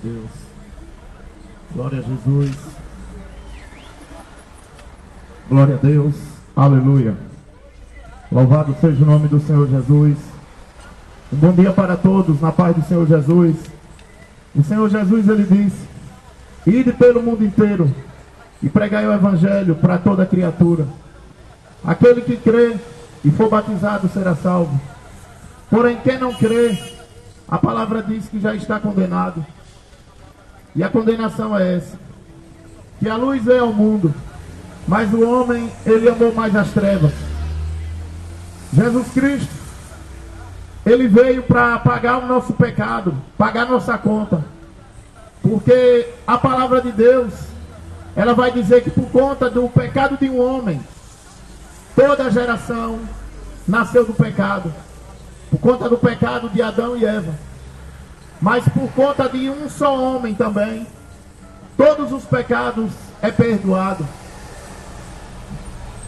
Deus. Glória a Jesus. Glória a Deus. Aleluia. Louvado seja o nome do Senhor Jesus. Um bom dia para todos, na paz do Senhor Jesus. O Senhor Jesus, ele disse: ide pelo mundo inteiro e pregai o evangelho para toda criatura. Aquele que crê e for batizado será salvo. Porém, quem não crê, a palavra diz que já está condenado. E a condenação é essa: que a luz veio ao mundo, mas o homem, ele amou mais as trevas. Jesus Cristo, ele veio para pagar o nosso pecado, pagar nossa conta. Porque a palavra de Deus, ela vai dizer que por conta do pecado de um homem, toda a geração nasceu do pecado. Por conta do pecado de Adão e Eva. Mas por conta de um só homem também, todos os pecados é perdoado.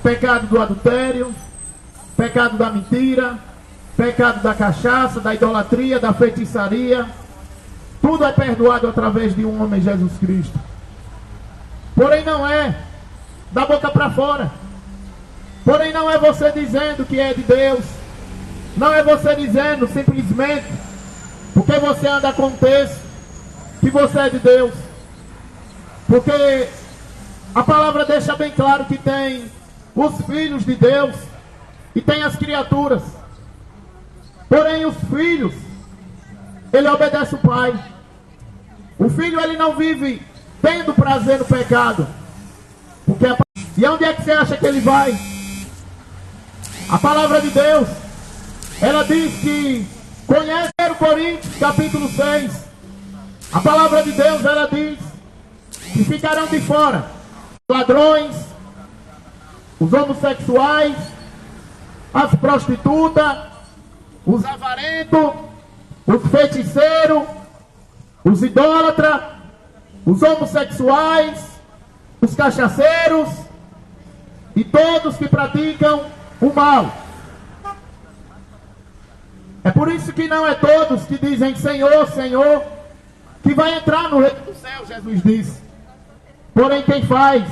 Pecado do adultério, pecado da mentira, pecado da cachaça, da idolatria, da feitiçaria. Tudo é perdoado através de um homem, Jesus Cristo. Porém não é da boca para fora. Porém não é você dizendo que é de Deus. Não é você dizendo simplesmente porque você anda com o texto que você é de Deus. Porque a palavra deixa bem claro que tem os filhos de Deus e tem as criaturas. Porém os filhos, ele obedece o pai. O filho, ele não vive tendo prazer no pecado. Porque e onde é que você acha que ele vai? A palavra de Deus, ela diz que conhece 1 Coríntios capítulo 6. A palavra de Deus, ela diz que ficarão de fora os ladrões, os homossexuais, as prostitutas, os avarentos, os feiticeiros, os idólatras, os homossexuais, os cachaceiros e todos que praticam o mal. É por isso que não é todos que dizem Senhor, Senhor, que vai entrar no reino do céu, Jesus disse. Porém quem faz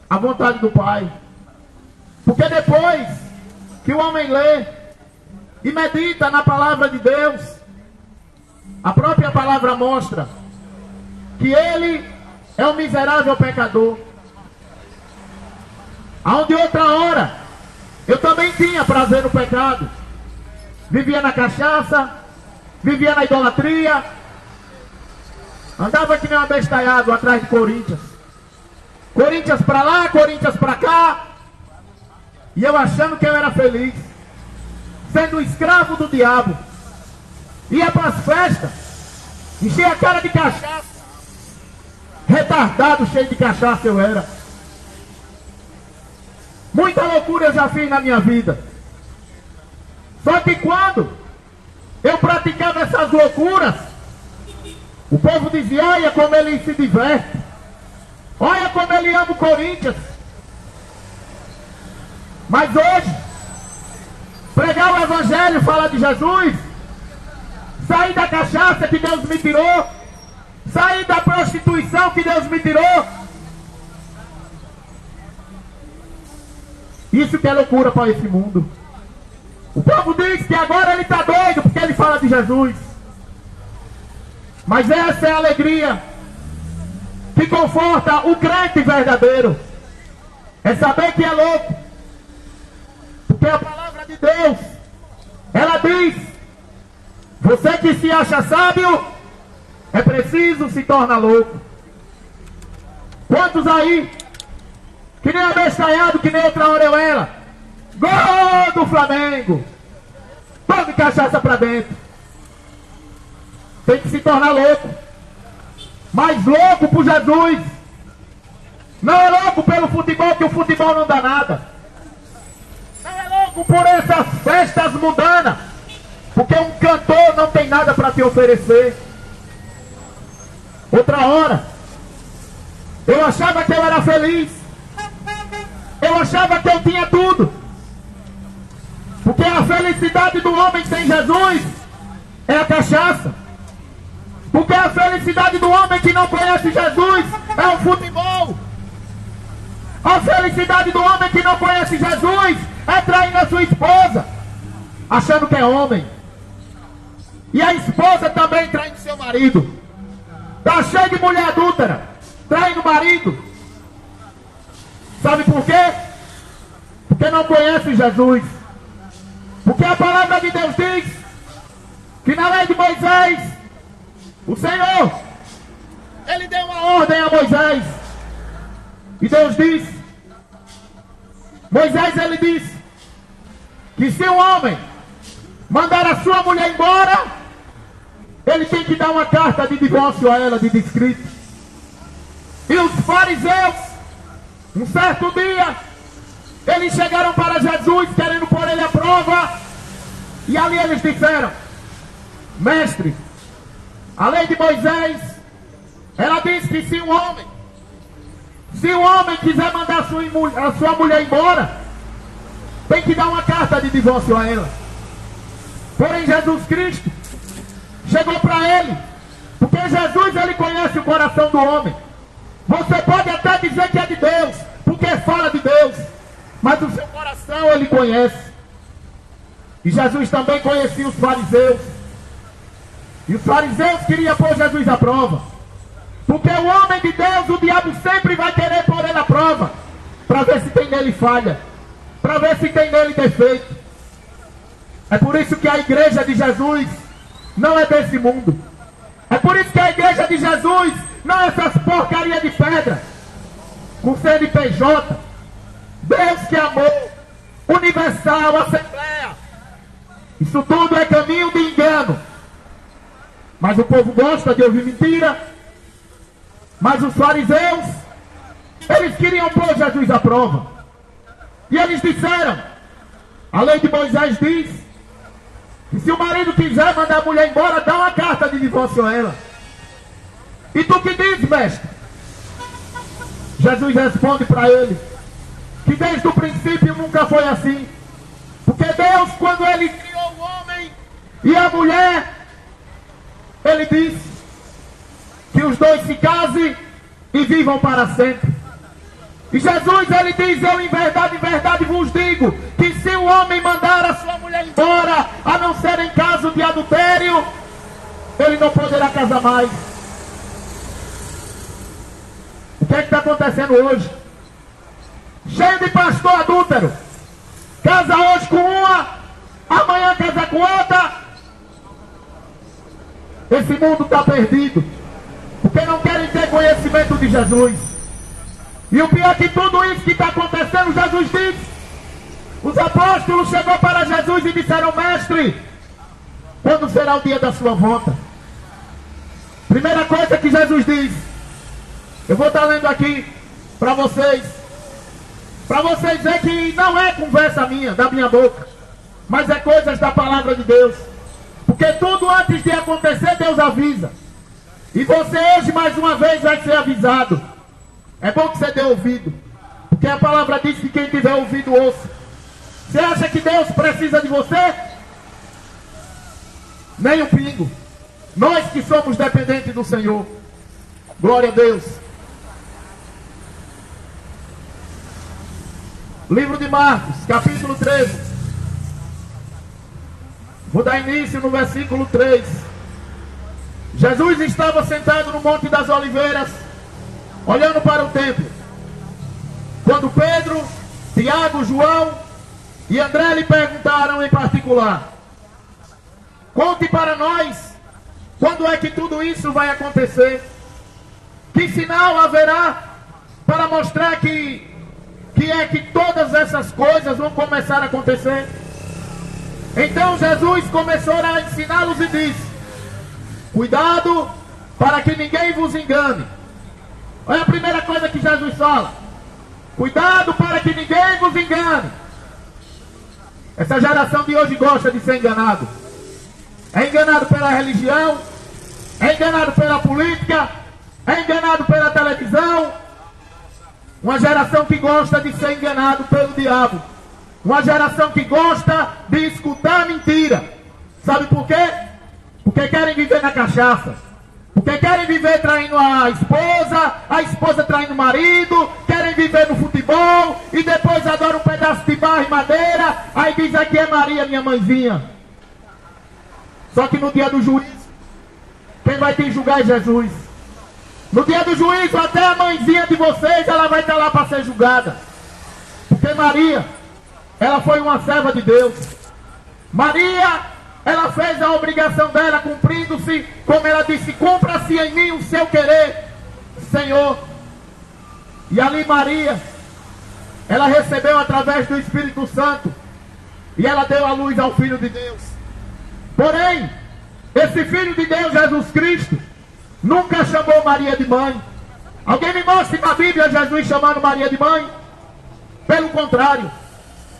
a vontade do Pai. Porque depois que o homem lê e medita na palavra de Deus, a própria palavra mostra que ele é um miserável pecador. Aonde outra hora eu também tinha prazer no pecado. Vivia na cachaça, vivia na idolatria, andava que nem um abestalhado atrás de Corinthians. Corinthians pra lá, Corinthians pra cá. E eu achando que eu era feliz, sendo escravo do diabo. Ia pras festas, enchia a cara de cachaça. Retardado, cheio de cachaça eu era. Muita loucura eu já fiz na minha vida. Só que quando eu praticava essas loucuras, o povo dizia: olha como ele se diverte, olha como ele ama o Corinthians. Mas hoje, pregar o evangelho, falar de Jesus, sair da cachaça que Deus me tirou, sair da prostituição que Deus me tirou, isso que é loucura para esse mundo. O povo diz que agora ele está doido porque ele fala de Jesus. Mas essa é a alegria que conforta o crente verdadeiro. É saber que é louco. Porque a palavra de Deus, ela diz: você que se acha sábio, é preciso se tornar louco. Quantos aí, que nem abestalhado, que nem outra hora eu era? Gol do Flamengo! Tome cachaça pra dentro. Tem que se tornar louco. Mas louco por Jesus. Não é louco pelo futebol, que o futebol não dá nada. Não é louco por essas festas mundanas, porque um cantor não tem nada para te oferecer. Outra hora, eu achava que eu era feliz. Eu achava que eu tinha tudo. Porque a felicidade do homem sem Jesus é a cachaça. Porque a felicidade felicidade do homem que não conhece Jesus é o futebol. A felicidade do homem que não conhece Jesus é trair a sua esposa, achando que é homem. E a esposa também traindo seu marido. Está cheio de mulher adúltera, traindo o marido. Sabe por quê? Porque não conhece Jesus. Porque a palavra de Deus diz que na lei de Moisés, o Senhor, Ele deu uma ordem a Moisés. E Deus disse, Moisés, ele disse, que se um homem mandar a sua mulher embora, ele tem que dar uma carta de divórcio a ela, de descrito. E os fariseus, um certo dia, eles chegaram para Jesus, querendo pôr ele à prova, e ali eles disseram, mestre, a lei de Moisés, ela diz que se um homem quiser mandar a sua mulher embora, tem que dar uma carta de divórcio a ela. Porém Jesus Cristo chegou para ele, porque Jesus, ele conhece o coração do homem. Você pode até dizer que é de Deus, porque fala de Deus, mas o seu coração ele conhece. E Jesus também conhecia os fariseus. E os fariseus queriam pôr Jesus à prova. Porque o homem de Deus, o diabo sempre vai querer pôr ele à prova, para ver se tem nele falha, para ver se tem nele defeito. É por isso que a igreja de Jesus não é desse mundo. É por isso que a igreja de Jesus não é essas porcarias de pedra, com CNPJ, Deus que amou, universal, assembleia. Isso tudo é caminho de engano. Mas o povo gosta de ouvir mentira. Mas os fariseus, eles queriam pôr Jesus à prova. E eles disseram, a lei de Moisés diz, que se o marido quiser mandar a mulher embora, dá uma carta de divórcio a ela. E tu que diz, mestre? Jesus responde para ele, que desde o princípio nunca foi assim. Porque Deus, quando ele criou o homem e a mulher, ele disse que os dois se casem e vivam para sempre. E Jesus, ele diz, eu em verdade vos digo, que se o homem mandar a sua mulher embora, a não ser em caso de adultério, ele não poderá casar mais. O que é que está acontecendo hoje? Cheio de pastor adúltero. Casa hoje com uma, amanhã casa com outra. Esse mundo está perdido, porque não querem ter conhecimento de Jesus. E o pior que tudo isso que está acontecendo, Jesus disse, os apóstolos chegou para Jesus e disseram, mestre, quando será o dia da sua volta? Primeira coisa que Jesus diz, eu vou estar lendo aqui para vocês ver que não é conversa minha, da minha boca, mas é coisas da palavra de Deus. Porque tudo antes de acontecer, Deus avisa. E você hoje, mais uma vez, vai ser avisado. É bom que você dê ouvido. Porque a palavra diz que quem tiver ouvido, ouça. Você acha que Deus precisa de você? Nem um pingo. Nós que somos dependentes do Senhor. Glória a Deus. Livro de Marcos, capítulo 13. Vou dar início no versículo 3. Jesus estava sentado no Monte das Oliveiras, olhando para o templo, quando Pedro, Tiago, João e André lhe perguntaram em particular, conte para nós, quando é que tudo isso vai acontecer? Que sinal haverá para mostrar que todas essas coisas vão começar a acontecer? Então Jesus começou a ensiná-los e disse, cuidado para que ninguém vos engane. Olha a primeira coisa que Jesus fala, cuidado para que ninguém vos engane. Essa geração de hoje gosta de ser enganado. É enganado pela religião, é enganado pela política, é enganado pela televisão. Uma geração que gosta de ser enganado pelo diabo. Uma geração que gosta de escutar mentira. Sabe por quê? Porque querem viver na cachaça. Porque querem viver traindo a esposa traindo o marido, querem viver no futebol e depois adoram um pedaço de barro e madeira, aí diz aqui é Maria, minha mãezinha. Só que no dia do juízo, quem vai te julgar é Jesus. No dia do juízo, até a mãezinha de vocês, ela vai estar lá para ser julgada. Porque Maria, ela foi uma serva de Deus. Maria, ela fez a obrigação dela, cumprindo-se, como ela disse, cumpra-se em mim o seu querer, Senhor. E ali Maria, ela recebeu através do Espírito Santo, e ela deu a luz ao Filho de Deus. Porém, esse Filho de Deus, Jesus Cristo, nunca chamou Maria de mãe. Alguém me mostre na Bíblia Jesus chamando Maria de mãe? Pelo contrário,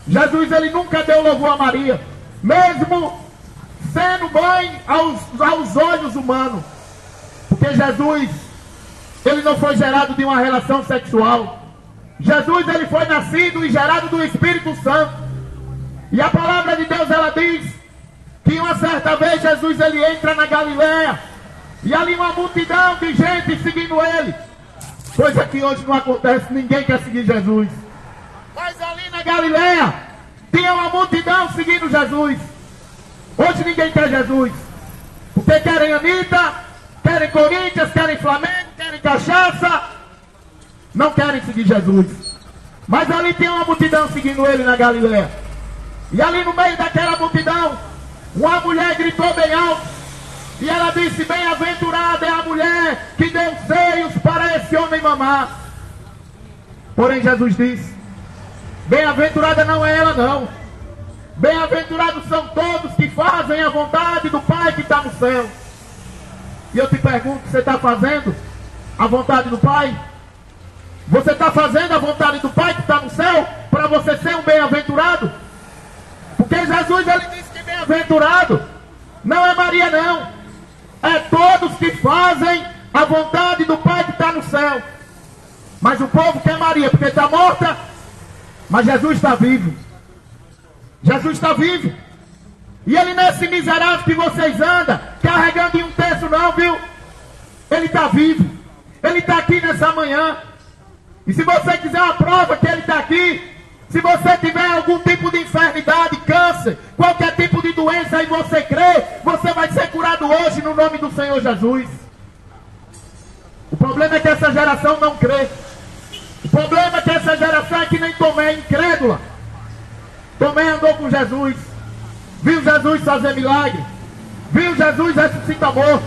Jesus ele nunca deu louvor a Maria, mesmo sendo mãe aos olhos humanos. Porque Jesus, ele não foi gerado de uma relação sexual. Jesus ele foi nascido e gerado do Espírito Santo. E a palavra de Deus ela diz que uma certa vez Jesus ele entra na Galileia e ali uma multidão de gente seguindo ele. Coisa que hoje não acontece, ninguém quer seguir Jesus. Mas ali na Galileia tinha uma multidão seguindo Jesus. Hoje ninguém quer Jesus. Porque querem Anitta, querem Corinthians, querem Flamengo, querem cachaça. Não querem seguir Jesus. Mas ali tinha uma multidão seguindo ele na Galileia. E ali no meio daquela multidão, uma mulher gritou bem alto. E ela disse, bem-aventurada é a mulher que deu seios para esse homem mamar. Porém Jesus disse, bem-aventurada não é ela não. Bem-aventurados são todos que fazem a vontade do Pai que está no céu. E eu te pergunto, você está fazendo a vontade do Pai? Você está fazendo a vontade do Pai que está no céu para você ser um bem-aventurado? Porque Jesus ele disse que bem-aventurado não é Maria não. É todos que fazem a vontade do Pai que está no céu. Mas o povo quer Maria porque está morta. Mas Jesus está vivo. Jesus está vivo. E ele não é esse miserável que vocês andam carregando em um terço não, viu? Ele está vivo. Ele está aqui nessa manhã. E se você quiser uma prova que ele está aqui, se você tiver algum tipo de enfermidade, câncer, qualquer tipo de doença e você crê, você vai ser curado hoje no nome do Senhor Jesus. O problema é que essa geração não crê. O problema é que essa geração é que nem Tomé, é incrédula. Tomé andou com Jesus, viu Jesus fazer milagre, viu Jesus ressuscitar morto.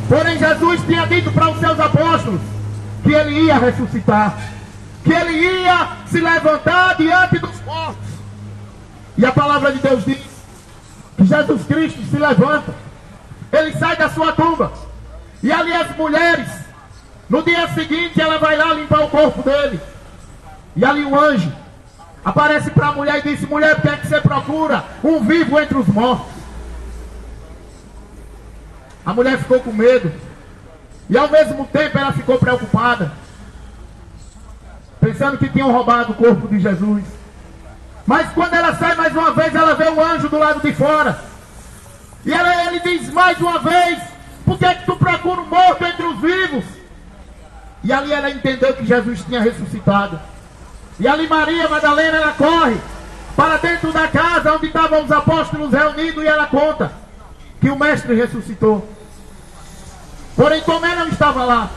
Porém Jesus tinha dito para os seus apóstolos que ele ia ressuscitar, que ele ia se levantar diante dos mortos. E a palavra de Deus diz que Jesus Cristo se levanta, ele sai da sua tumba, e ali as mulheres, no dia seguinte ela vai lá limpar o corpo dele, e ali um anjo aparece para a mulher e disse, mulher, por que é que você procura um vivo entre os mortos? A mulher ficou com medo, e ao mesmo tempo ela ficou preocupada, pensando que tinham roubado o corpo de Jesus. Mas quando ela sai mais uma vez, ela vê um anjo do lado de fora. E ele diz mais uma vez, por que é que tu procura um morto entre os vivos? E ali ela entendeu que Jesus tinha ressuscitado. E ali Maria Madalena, ela corre para dentro da casa onde estavam os apóstolos reunidos e ela conta que o mestre ressuscitou. Porém Tomé não estava lá.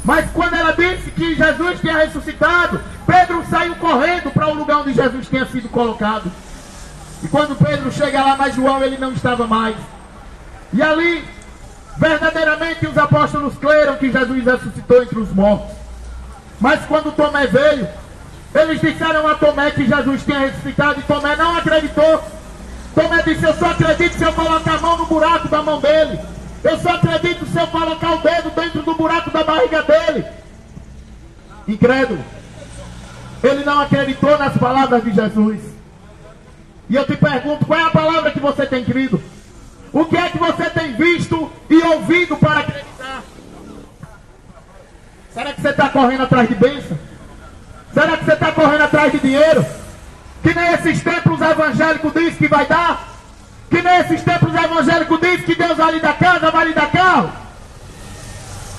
Mas quando ela disse que Jesus tinha ressuscitado, Pedro saiu correndo para o lugar onde Jesus tinha sido colocado. E quando Pedro chega lá, mas João ele não estava mais. E ali, verdadeiramente os apóstolos creram que Jesus ressuscitou entre os mortos. Mas quando Tomé veio, eles disseram a Tomé que Jesus tinha ressuscitado e Tomé não acreditou. Tomé disse, eu só acredito se eu colocar a mão no buraco da mão dele. Eu só acredito se eu colocar o dedo dentro do buraco da barriga dele. Incrédulo. Ele não acreditou nas palavras de Jesus. E eu te pergunto, qual é a palavra que você tem crido? O que é que você tem visto e ouvido para acreditar? Será que você está correndo atrás de bênção? Será que você está correndo atrás de dinheiro? Que nem esses templos evangélicos dizem que vai dar? Que nem esses templos evangélicos dizem que Deus vai lhe dar casa, vai lhe dar carro?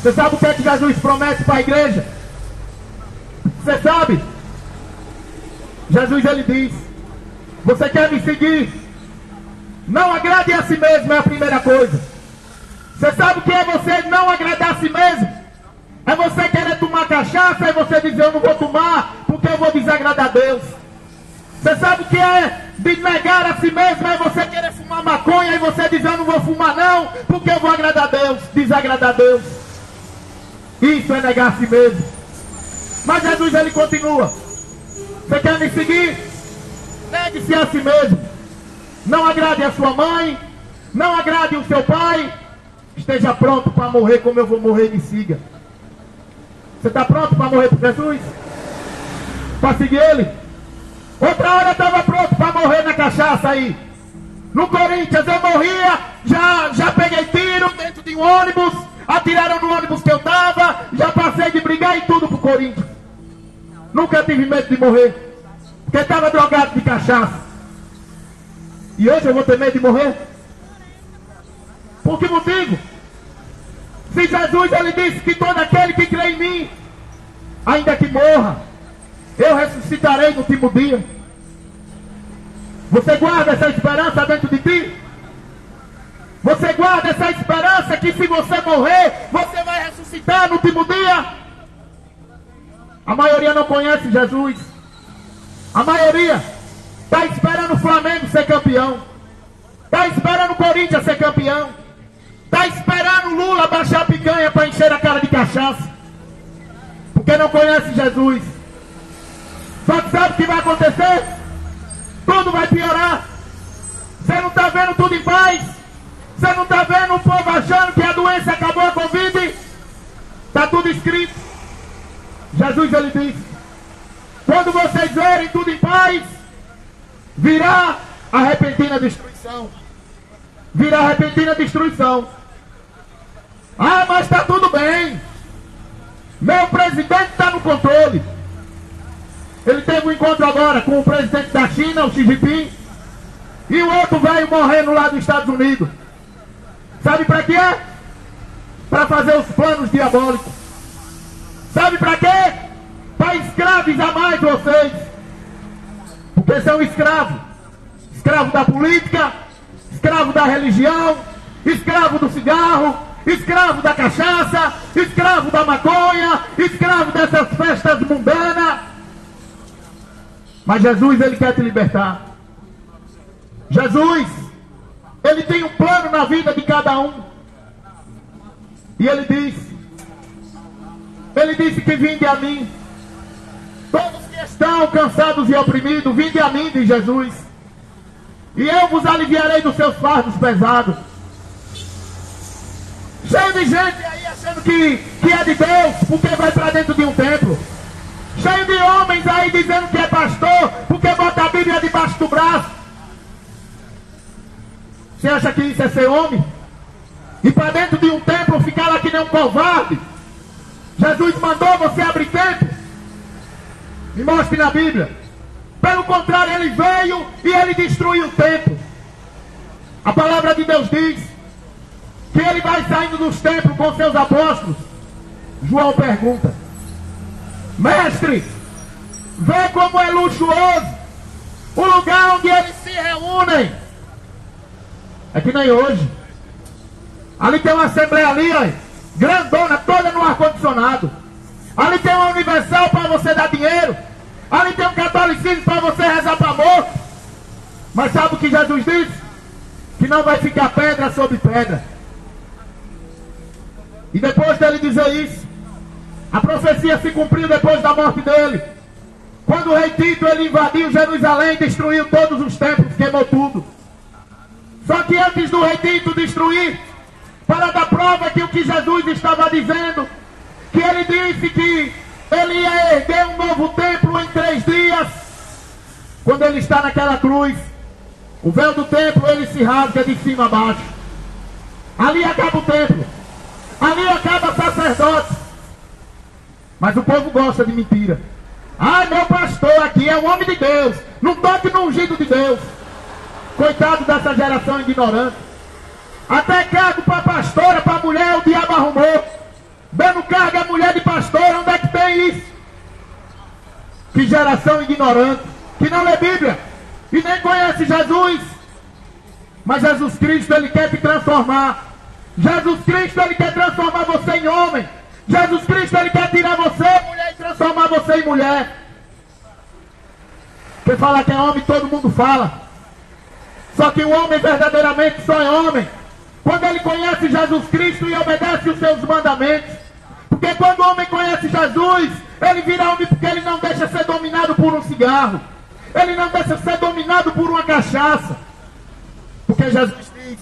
Você sabe o que é que Jesus promete para a igreja? Você sabe? Jesus ele diz: você quer me seguir? Não agrade a si mesmo, é a primeira coisa. Você sabe o que é você não agradar a si mesmo? É você querer tomar cachaça e você dizer: eu não vou tomar porque eu vou desagradar a Deus. Você sabe o que é de negar a si mesmo? É você querer fumar maconha e você dizer: eu não vou fumar não porque eu vou agradar a Deus, desagradar a Deus. Isso é negar a si mesmo. Mas Jesus ele continua: você quer me seguir? Negue-se a si mesmo. Não agrade a sua mãe, não agrade o seu pai. Esteja pronto para morrer como eu vou morrer, me siga. Você está pronto para morrer por Jesus? Para seguir ele? Outra hora eu estava pronto para morrer na cachaça aí. No Corinthians eu morria, já peguei tiro dentro de um ônibus, atiraram no ônibus que eu estava, já passei de brigar e tudo pro Corinthians. Nunca tive medo de morrer, porque estava drogado de cachaça. E hoje eu vou ter medo de morrer? Por que motivo? Se Jesus ele disse que todo aquele que crê em mim, ainda que morra, eu ressuscitarei no último dia. Você guarda essa esperança dentro de ti? Você guarda essa esperança que se você morrer, você vai ressuscitar no último dia? A maioria não conhece Jesus. A maioria está esperando o Flamengo ser campeão. Está esperando o Corinthians ser campeão. Está esperando o Lula baixar a picanha para encher a cara de cachaça. Porque não conhece Jesus. Só que sabe o que vai acontecer? Tudo vai piorar. Você não está vendo tudo em paz? Você não está vendo o povo achando que a doença acabou, a Covid? Está tudo escrito. Jesus ele disse: quando vocês verem tudo em paz, virá a repentina destruição. Virá a repentina destruição. Ah, mas está tudo bem. Meu presidente está no controle. Ele teve um encontro agora com o presidente da China, o Xi Jinping, e o outro velho morrendo lá dos Estados Unidos. Sabe para quê? Para fazer os planos diabólicos. Sabe para quê? Para escravizar mais vocês. Porque são escravos. Escravo da política, escravo da religião, escravo do cigarro, escravo da cachaça, escravo da maconha, escravo dessas festas mundanas. Mas Jesus, ele quer te libertar. Jesus, ele tem um plano na vida de cada um. E ele disse que vinde a mim, todos que estão cansados e oprimidos, vinde a mim, diz Jesus, e eu vos aliviarei dos seus fardos pesados. Cheio de gente aí achando que é de Deus, porque vai para dentro de um templo. Cheio de homens aí dizendo que é pastor, porque bota a Bíblia debaixo do braço. Você acha que isso é ser homem? E para dentro de um templo ficar lá que nem um covarde? Jesus mandou você abrir templo? Me mostre na Bíblia. Pelo contrário, ele veio e ele destruiu o templo. A palavra de Deus diz que ele vai saindo dos templos com seus apóstolos. João pergunta: mestre, vê como é luxuoso o lugar onde eles se reúnem. É que nem hoje. Ali tem uma assembleia ali, ó, grandona, toda no ar-condicionado. Ali tem uma universal para você dar dinheiro. Ali tem um catolicismo para você rezar para morto. Mas sabe o que Jesus disse? Que não vai ficar pedra sobre pedra. E depois dele dizer isso, a profecia se cumpriu depois da morte dele. Quando o rei Tito ele invadiu Jerusalém, destruiu todos os templos, queimou tudo. Só que antes do rei Tito destruir, para dar prova que o que Jesus estava dizendo, que ele disse que ele ia erguer um novo templo em 3 dias. Quando ele está naquela cruz, o véu do templo ele se rasga de cima a baixo. Ali acaba o templo. Ali acaba o sacerdote. Mas o povo gosta de mentira. Ai, meu pastor aqui é um homem de Deus. Não toque no ungido de Deus. Coitado dessa geração ignorante. Até cargo para pastora, para mulher, o diabo arrumou. geração ignorante, que não lê Bíblia e nem conhece Jesus. Mas Jesus Cristo, Ele quer te transformar. Jesus Cristo, Ele quer transformar você em homem. Jesus Cristo, Ele quer tirar você, mulher, e transformar você em mulher. Quem fala que é homem, todo mundo fala. Só que o homem verdadeiramente só é homem quando ele conhece Jesus Cristo e obedece os seus mandamentos. Porque quando o homem conhece Jesus, ele vira homem porque ele não deixa ser dominado por um cigarro. Ele não deixa ser dominado por uma cachaça. Porque Jesus diz: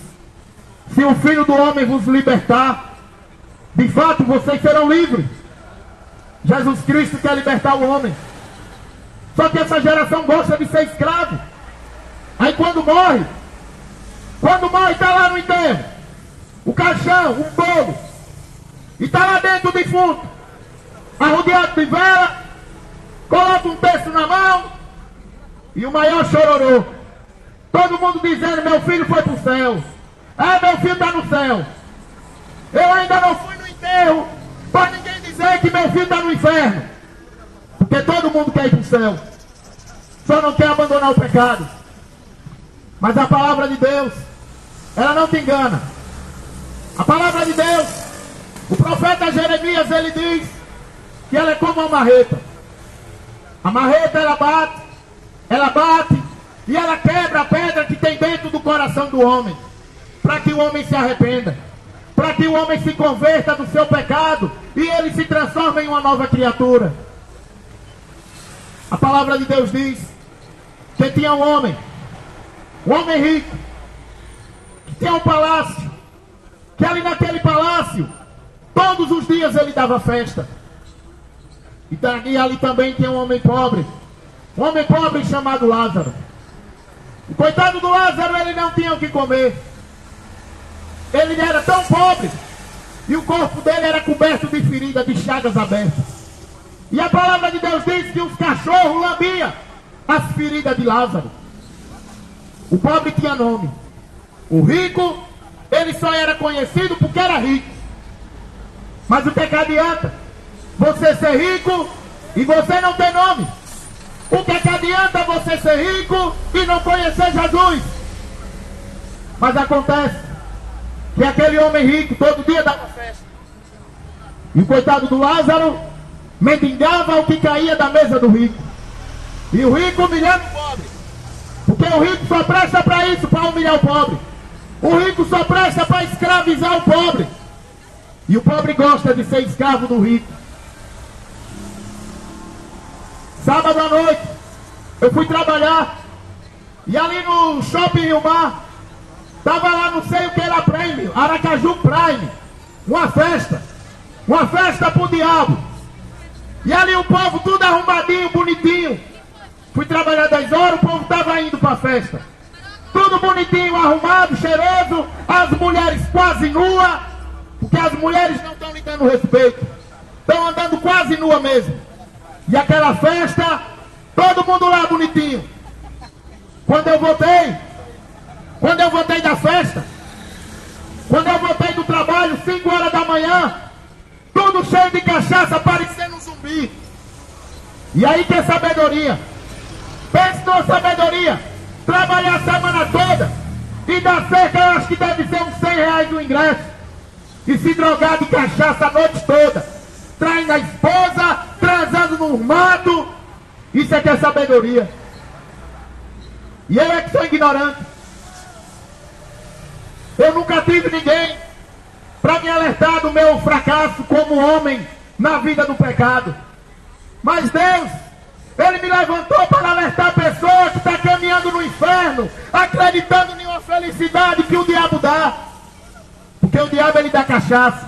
se o Filho do Homem vos libertar, de fato vocês serão livres. Jesus Cristo quer libertar o homem. Só que essa geração gosta de ser escravo. Aí quando morre está lá no enterro, o caixão, o bolo, e está lá dentro o defunto, arrodeado de vela, coloca um terço na mão, e o maior chororô. Todo mundo dizendo: meu filho foi para o céu. Meu filho está no céu. Eu ainda não fui no enterro, para ninguém dizer que meu filho está no inferno. Porque todo mundo quer ir para o céu, só não quer abandonar o pecado. Mas a palavra de Deus, ela não te engana. A palavra de Deus, o profeta Jeremias, ele diz que ela é como uma marreta. A marreta, ela bate e ela quebra a pedra que tem dentro do coração do homem, para que o homem se arrependa, para que o homem se converta do seu pecado e ele se transforme em uma nova criatura. A palavra de Deus diz que tinha um homem rico, que tinha um palácio, que ali naquele palácio, todos os dias ele dava festa. E ali também tinha um homem pobre chamado Lázaro. O coitado do Lázaro, ele não tinha o que comer. Ele era tão pobre, e o corpo dele era coberto de feridas, de chagas abertas. E a palavra de Deus diz que os cachorros lambiam as feridas de Lázaro. O pobre tinha nome. O rico, ele só era conhecido porque era rico. Mas o que adianta você ser rico e você não ter nome? O que adianta você ser rico e não conhecer Jesus? Mas acontece que aquele homem rico todo dia dava festa. E o coitado do Lázaro mendigava o que caía da mesa do rico. E o rico humilhando o pobre. Porque o rico só presta para isso, para humilhar o pobre. O rico só presta para escravizar o pobre. E o pobre gosta de ser escravo do rico. Sábado à noite, eu fui trabalhar. E ali no Shopping Rio Mar, estava lá, não sei o que era Prime, Aracaju Prime. Uma festa pro diabo. E ali o povo tudo arrumadinho, bonitinho. Fui trabalhar 10 horas, o povo estava indo para a festa. Tudo bonitinho, arrumado, cheiroso. As mulheres quase nuas. Porque as mulheres não estão lhe dando respeito. Estão andando quase nua mesmo. E aquela festa, todo mundo lá bonitinho. Quando eu voltei da festa, quando eu voltei do trabalho, 5 horas da manhã, tudo cheio de cachaça, parecendo um zumbi. E aí que é sabedoria. Pense numa sabedoria. Trabalhar a semana toda e dar cerca, eu acho que deve ser uns R$100 o ingresso. E se drogar de cachaça a noite toda. Traindo a esposa, transando no mato. Isso é que é sabedoria. E eu é que sou ignorante. Eu nunca tive ninguém para me alertar do meu fracasso como homem na vida do pecado. Mas Deus, Ele me levantou para alertar a pessoa que está caminhando no inferno, acreditando em uma felicidade que o diabo dá. Porque o diabo, ele dá cachaça,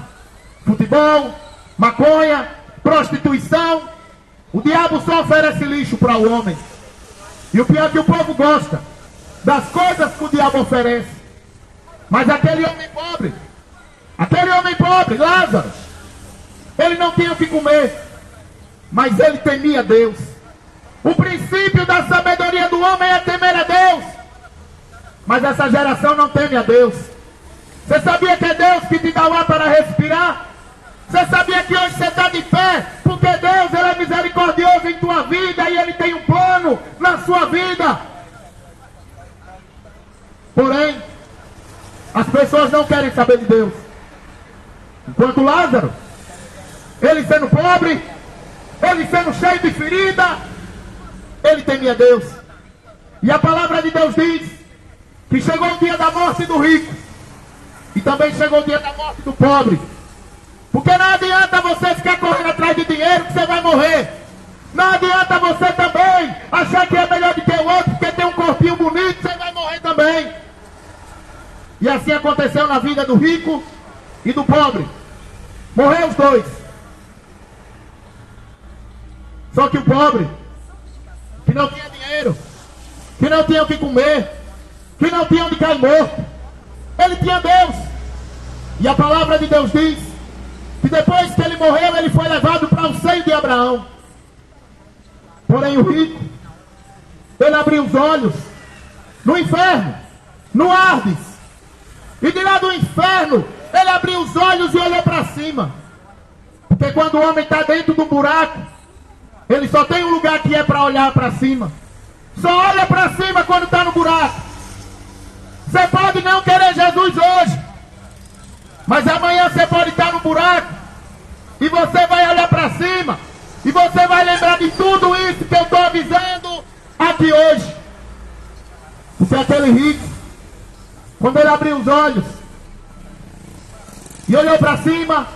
futebol, maconha, prostituição. O diabo só oferece lixo para o homem. E o pior é que o povo gosta das coisas que o diabo oferece. Mas aquele homem pobre, Lázaro, ele não tinha o que comer, mas ele temia Deus. O princípio da sabedoria do homem é temer a Deus. Mas essa geração não teme a Deus. Você sabia que é Deus que te dá o ar para respirar? Você sabia que hoje você está de pé? Porque Deus, Ele é misericordioso em tua vida e Ele tem um plano na sua vida. Porém, as pessoas não querem saber de Deus. Enquanto Lázaro, ele sendo pobre, ele sendo cheio de ferida, ele temia Deus. E a palavra de Deus diz que chegou o dia da morte do rico e também chegou o dia da morte do pobre. Porque não adianta você ficar correndo atrás de dinheiro que você vai morrer. Não adianta você também achar que é melhor do que o outro porque tem um corpinho bonito, você vai morrer também. E assim aconteceu na vida do rico e do pobre. Morreu os dois. Só que o pobre, que não tinha dinheiro, que não tinha o que comer, que não tinha onde cair morto, ele tinha Deus. E a palavra de Deus diz que depois que ele morreu, ele foi levado para o seio de Abraão. Porém o rico, ele abriu os olhos no inferno, no Hades. E de lá do inferno, ele abriu os olhos e olhou para cima. Porque quando o homem está dentro do buraco, ele só tem um lugar que é para olhar para cima. Só olha para cima quando está no buraco. Você pode não querer Jesus hoje, mas amanhã você pode estar no buraco e você vai olhar para cima e você vai lembrar de tudo isso que eu estou avisando aqui hoje. Porque aquele rico, quando ele abriu os olhos e olhou para cima,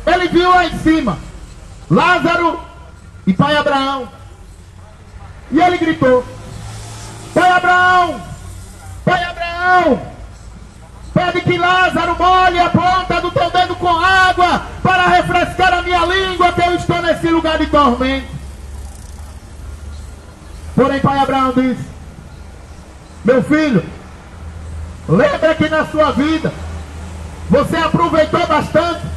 ele viu lá em cima Lázaro e pai Abraão. E ele gritou: Pai Abraão, Pai Abraão, pede que Lázaro molhe a ponta do teu dedo com água para refrescar a minha língua, que eu estou nesse lugar de tormento. Porém pai Abraão disse: Meu filho, lembra que na sua vida você aproveitou bastante.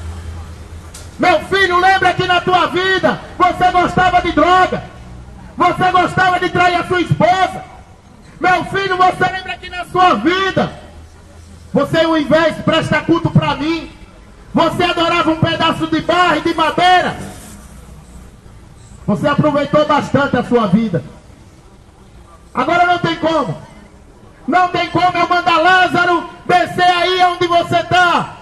Meu filho, lembra que na tua vida você gostava de droga, você gostava de trair a sua esposa. Meu filho, você lembra que na sua vida você, ao invés de prestar culto para mim, você adorava um pedaço de barro e de madeira. Você aproveitou bastante a sua vida. Agora não tem como. Não tem como eu mandar Lázaro descer aí onde você está.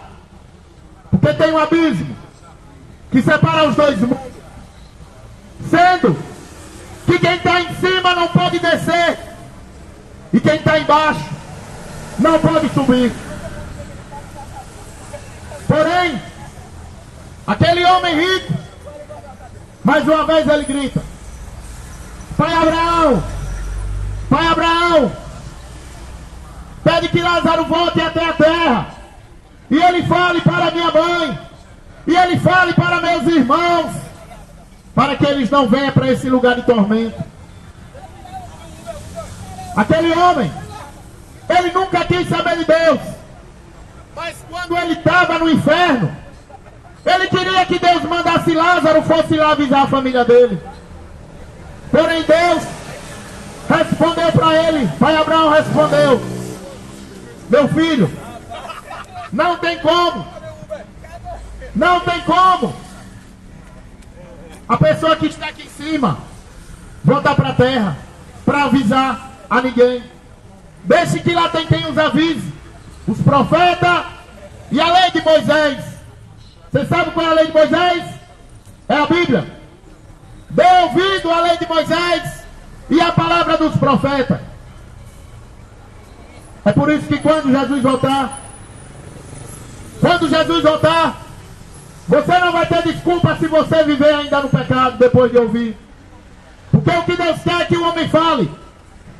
Porque tem um abismo que separa os dois mundos. Sendo que quem está em cima não pode descer e quem está embaixo não pode subir. Porém, aquele homem rico, mais uma vez ele grita: Pai Abraão, Pai Abraão, pede que Lázaro volte até a terra e ele fale para minha mãe e ele fale para meus irmãos, para que eles não venham para esse lugar de tormento. Aquele homem, ele nunca quis saber de Deus, mas quando ele estava no inferno, ele queria que Deus mandasse Lázaro fosse lá avisar a família dele. Porém Deus respondeu para ele, pai Abraão respondeu: Meu filho, não tem como. Não tem como a pessoa que está aqui em cima voltar para a terra para avisar a ninguém. Deixe que lá tem quem os avise, os profetas e a lei de Moisés. Você sabe qual é a lei de Moisés? É a Bíblia. Dê ouvido à lei de Moisés e à palavra dos profetas. É por isso que quando Jesus voltar, você não vai ter desculpa se você viver ainda no pecado depois de ouvir. Porque o que Deus quer é que o homem fale.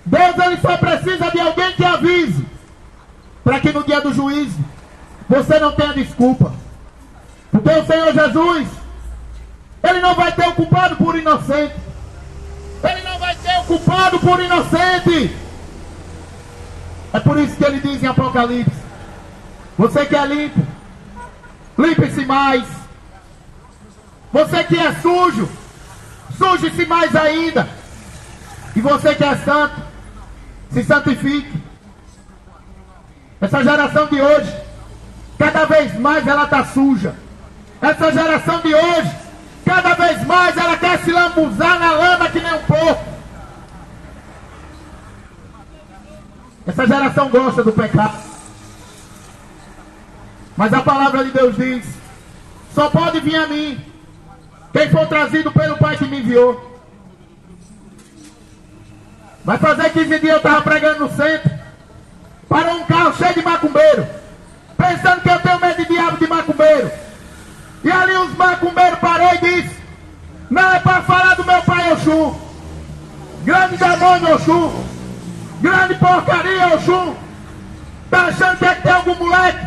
Deus, ele só precisa de alguém que avise, para que no dia do juízo você não tenha desculpa. Porque o Senhor Jesus, ele não vai ter o culpado por inocente. Ele não vai ter o culpado por inocente. É por isso que ele diz em Apocalipse: Você que é limpo, limpe-se mais. Você que é sujo, suje-se mais ainda. E você que é santo, se santifique. Essa geração de hoje, cada vez mais ela está suja. Essa geração de hoje, cada vez mais ela quer se lambuzar na lama que nem um porco. Essa geração gosta do pecado. Mas a palavra de Deus diz: só pode vir a mim quem for trazido pelo Pai que me enviou. Vai fazer 15 dias eu estava pregando no centro. Parou um carro cheio de macumbeiro, pensando que eu tenho medo de diabo de macumbeiro. E ali os macumbeiros parou e disse: não é para falar do meu pai Oxum. Grande demônio Oxum. Grande porcaria Oxum. Tá achando que tem algum moleque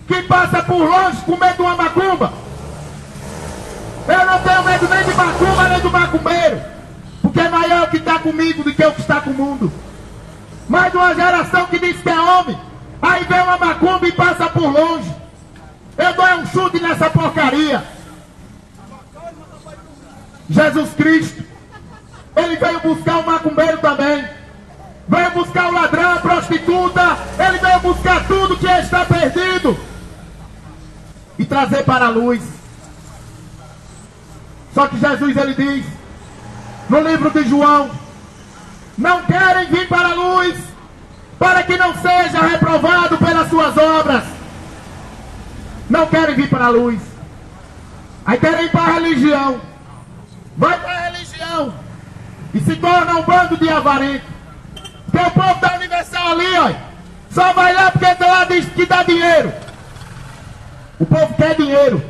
que passa por longe com medo de uma macumba? Eu não tenho medo nem de macumba nem do macumbeiro, porque é maior o que está comigo do que o que está com o mundo. Mais uma geração que diz que é homem, aí vem uma macumba e passa por longe. Eu dou um chute nessa porcaria. Jesus Cristo, ele veio buscar o macumbeiro também. Veio buscar o ladrão, a prostituta. Ele veio buscar tudo que está perdido e trazer para a luz. Só que Jesus, ele diz no livro de João: não querem vir para a luz, para que não seja reprovado pelas suas obras. Não querem vir para a luz, aí querem ir para a religião. Vai para a religião e se torna um bando de avarento. Porque o povo da Universal ali, ó, só vai lá porque lá diz que dá dinheiro. O povo quer dinheiro.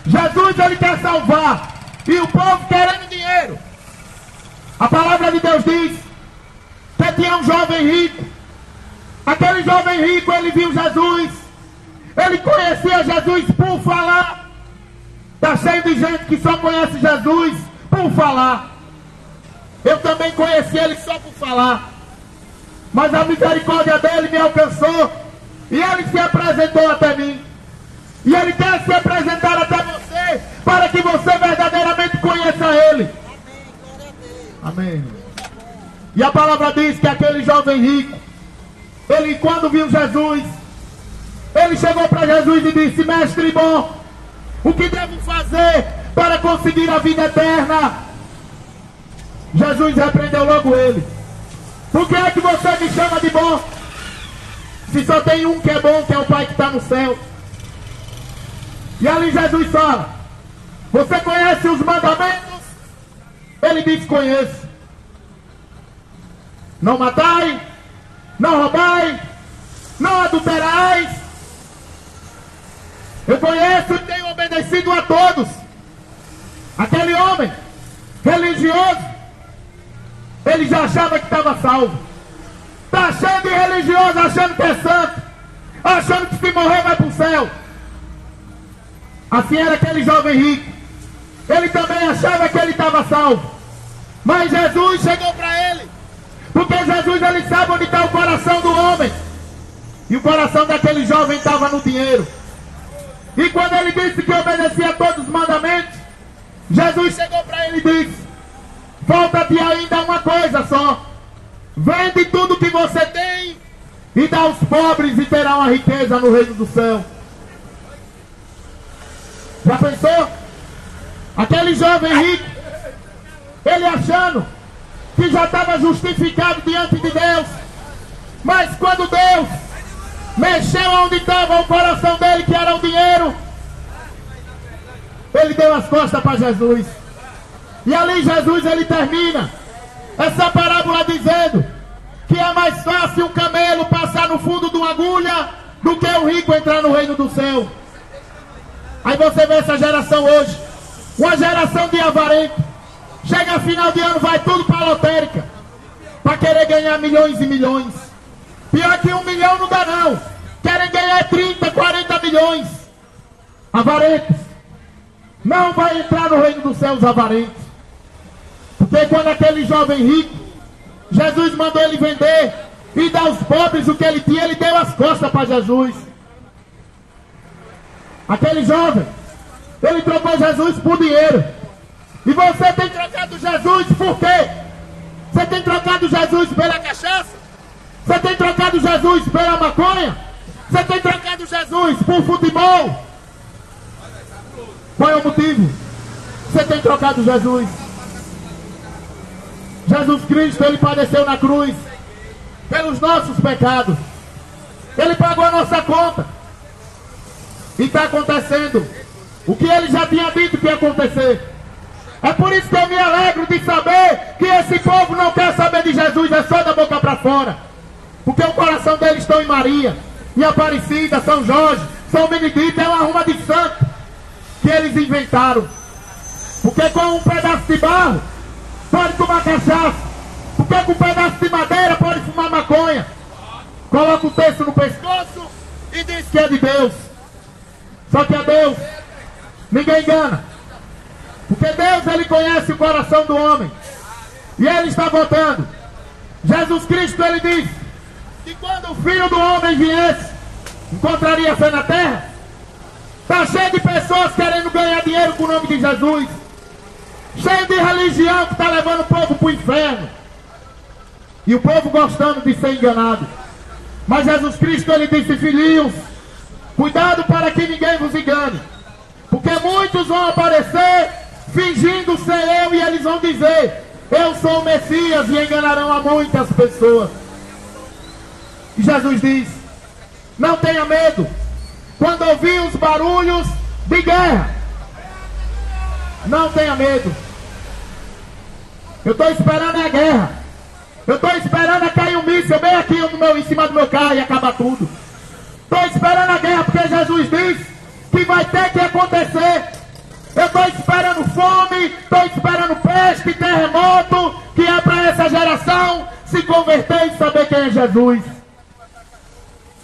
Jesus, ele quer salvar, e o povo querendo dinheiro. A palavra de Deus diz que tinha um jovem rico. Aquele jovem rico, ele viu Jesus. Ele conhecia Jesus por falar. Está cheio de gente que só conhece Jesus por falar. Eu também conheci ele só por falar. Mas a misericórdia dele me alcançou. E ele se apresentou até mim. E ele quer se apresentar até você, para que você verdadeiramente conheça ele. Amém. E a palavra diz que aquele jovem rico, ele quando viu Jesus, ele chegou para Jesus e disse: mestre bom, o que devo fazer para conseguir a vida eterna? Jesus repreendeu logo ele: por que é que você me chama de bom, se só tem um que é bom, que é o Pai que está no céu? E ali Jesus fala: você conhece os mandamentos? Ele diz: conheço. Não matai, não roubai, não adulterais. Eu conheço e tenho obedecido a todos. Aquele homem religioso, ele já achava que estava salvo. Está cheio de religioso achando que é santo, achando que se morrer vai para o céu. Assim era aquele jovem rico. Ele também achava que ele estava salvo. Mas Jesus chegou para ele, porque Jesus, ele sabe onde está o coração do homem. E o coração daquele jovem estava no dinheiro. E quando ele disse que obedecia a todos os mandamentos, Jesus chegou para ele e disse: falta-te ainda uma coisa só. Vende tudo que você tem e dá aos pobres, e terá uma riqueza no reino do céu. Já pensou? Aquele jovem rico, ele achando que já estava justificado diante de Deus. Mas quando Deus mexeu onde estava o coração dele, que era o dinheiro, ele deu as costas para Jesus. E ali Jesus, ele termina essa parábola dizendo que é mais fácil um camelo passar no fundo de uma agulha do que um rico entrar no reino do céu. Aí você vê essa geração hoje, uma geração de avarento. Chega final de ano, vai tudo para a lotérica, para querer ganhar milhões e milhões. Pior que 1 milhão não dá não, querem ganhar 30, 40 milhões. Avarentos. Não vai entrar no reino dos céus avarentos. Porque quando aquele jovem rico, Jesus mandou ele vender e dar aos pobres o que ele tinha, ele deu as costas para Jesus. Aquele jovem, ele trocou Jesus por dinheiro. E você tem trocado Jesus por quê? Você tem trocado Jesus pela cachaça? Você tem trocado Jesus pela maconha? Você tem trocado Jesus por futebol? Qual é o motivo? Você tem trocado Jesus. Jesus Cristo, Ele padeceu na cruz pelos nossos pecados. Ele pagou a nossa conta. E está acontecendo o que Ele já tinha dito que ia acontecer. É por isso que eu me alegro de saber que esse povo não quer saber de Jesus, é só da boca para fora. Porque o coração deles está em Maria, em Aparecida, São Jorge, São Benedito, é uma ruma de santo que eles inventaram. Porque com um pedaço de barro pode tomar cachaça. Porque com um pedaço de madeira pode fumar maconha. Coloca o texto no pescoço e diz que é de Deus. Só que é Deus. Ninguém engana. Porque Deus, Ele conhece o coração do homem. E Ele está votando. Jesus Cristo, Ele diz que quando o Filho do Homem viesse, encontraria fé na terra. Está cheio de pessoas querendo ganhar dinheiro com o nome de Jesus. Cheio de religião que está levando o povo para o inferno. E o povo gostando de ser enganado. Mas Jesus Cristo, Ele disse: filhinhos, cuidado para que ninguém vos engane. Porque muitos vão aparecer fingindo ser eu, e eles vão dizer: eu sou o Messias, e enganarão a muitas pessoas. E Jesus diz: não tenha medo quando ouvir os barulhos de guerra. Não tenha medo. Eu estou esperando a guerra. Eu estou esperando a cair um míssil bem aqui em cima do meu carro e acabar tudo. Estou esperando a guerra porque Jesus diz que vai ter que acontecer. Eu estou esperando fome, estou esperando peste, terremoto, que é para essa geração se converter e saber quem é Jesus.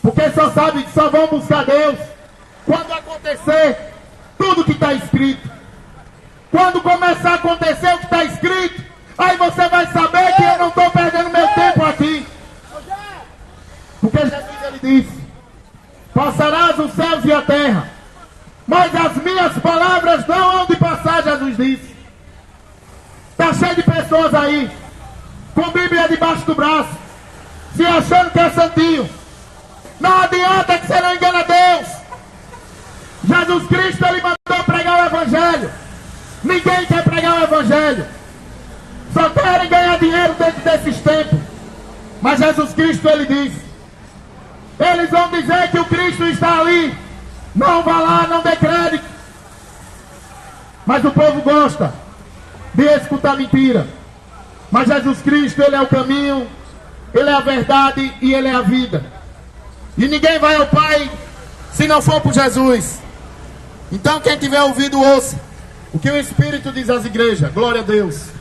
Porque só vão buscar Deus quando acontecer tudo que está escrito. Quando começar a acontecer o que está escrito, aí você vai saber que eu não estou perdendo meu tempo aqui. Porque Jesus, Ele disse: passarás os céus e a terra, mas as minhas palavras não hão de passar. Jesus disse. Está cheio de pessoas aí com Bíblia debaixo do braço, se achando que é santinho. Não adianta que você não engana Deus. Jesus Cristo, Ele mandou pregar o Evangelho. Ninguém quer pregar o Evangelho. Só querem ganhar dinheiro dentro desses tempos. Mas Jesus Cristo, Ele disse: eles vão dizer que o Cristo está ali. Não vá lá, não dê crédito. Mas o povo gosta de escutar mentira. Mas Jesus Cristo, Ele é o caminho, Ele é a verdade e Ele é a vida. E ninguém vai ao Pai se não for por Jesus. Então quem tiver ouvido, ouça o que o Espírito diz às igrejas. Glória a Deus.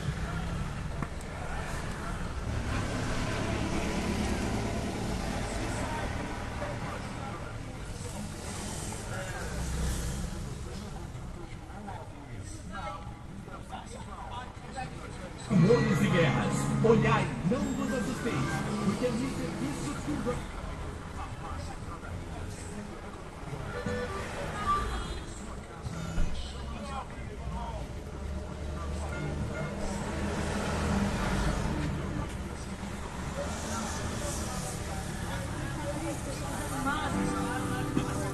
Rumores e guerras, olhai, não vos assusteis, porque isso tudo...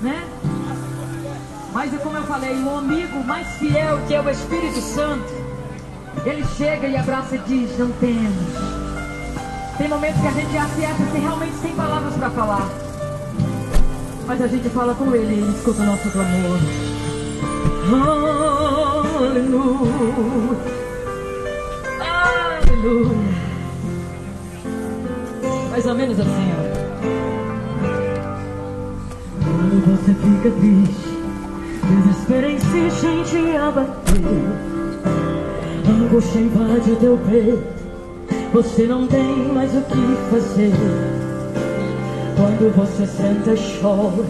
Né? Mas é como eu falei, o amigo mais fiel, que é o Espírito Santo, ele chega e abraça e diz: não temas. Tem momentos que a gente acerta sem realmente sem palavras para falar, mas a gente fala com ele e ele escuta o nosso clamor. Aleluia, aleluia. Mais ou menos assim, ó. Quando você fica triste, desespero insiste em te abater, angústia invade o teu peito, você não tem mais o que fazer. Quando você senta e chora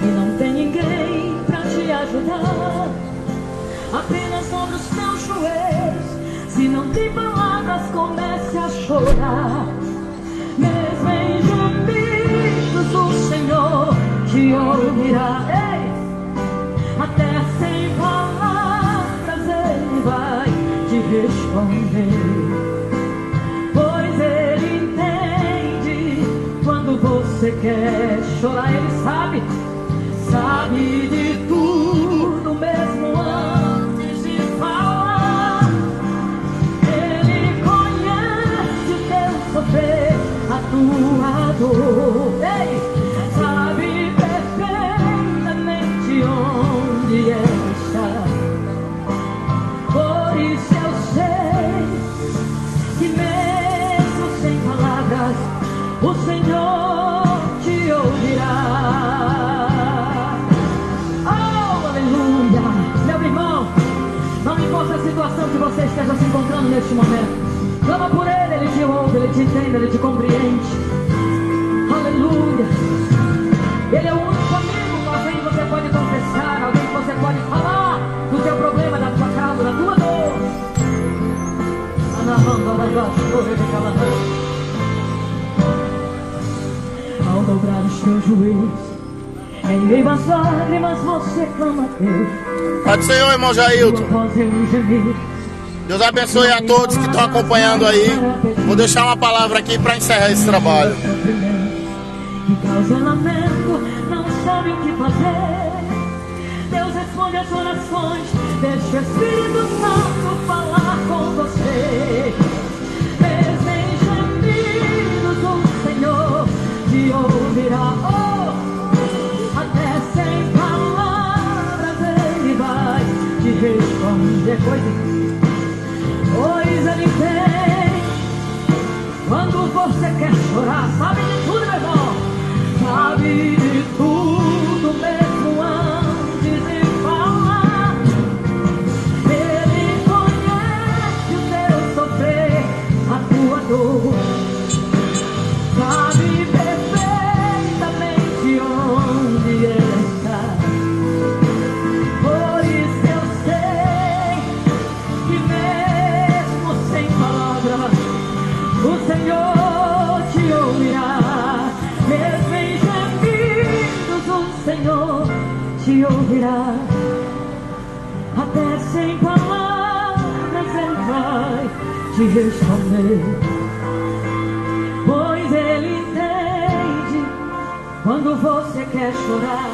e não tem ninguém pra te ajudar, apenas sobre os teus joelhos, se não tem palavras, comece a chorar. Mesmo em gemidos o Senhor te ouvirá. Ei! Até sem palavras Ele vai te responder, pois Ele entende quando você quer chorar. Ele sabe de tudo mesmo antes neste momento. Clama por Ele, Ele te ouve, Ele te entende, Ele te compreende. Aleluia. Ele é o único amigo, alguém que você pode confessar, alguém que você pode falar do teu problema, da tua causa, da tua dor. Ao dobrar os teus joelhos, em meio às lágrimas você clama a Deus. Pode ser, irmão Jailton. Após ele gemir, Deus abençoe a todos que estão acompanhando aí. Vou deixar uma palavra aqui para encerrar esse trabalho. que causa lamento, não sabe o que fazer. Deus responde as orações, deixa o Espírito Santo falar com você. Mesmo em gemidos o Senhor te ouvirá. Oh, até sem palavras Ele vai te responder. Pois Ele vem quando você quer chorar. Sabe de tudo, meu irmão. Sabe de tudo mesmo antes de falar. Ele conhece o teu sofrer, a tua dor. Sabe perfeitamente onde Ele está. Por isso eu sei que mesmo sem palavras o Senhor te ouvirá. Mesmo em gemidos o Senhor te ouvirá. Até sem palavras Ele vai te responder. Pois Ele entende quando você quer chorar.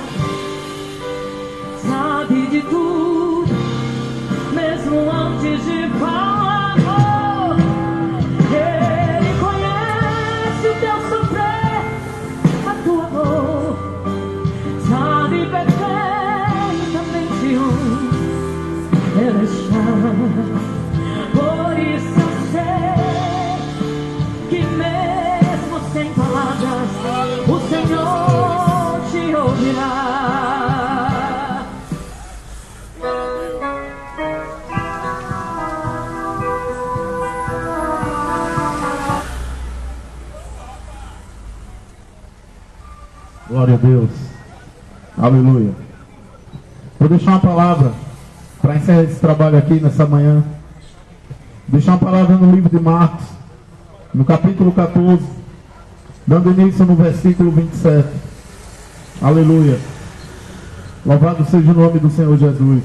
Sabe de tudo, mesmo antes de falar. Oh, Ele conhece o teu sofrer, a tua dor. Sabe perfeitamente onde Ele está. Por isso eu sei que mesmo sem palavras o Senhor te ouvirá. Glória a Deus. Aleluia. Vou deixar uma palavra para encerrar esse trabalho aqui nessa manhã. Vou deixar uma palavra no livro de Marcos, no capítulo 14, dando início no versículo 27. Aleluia. Louvado seja o nome do Senhor Jesus.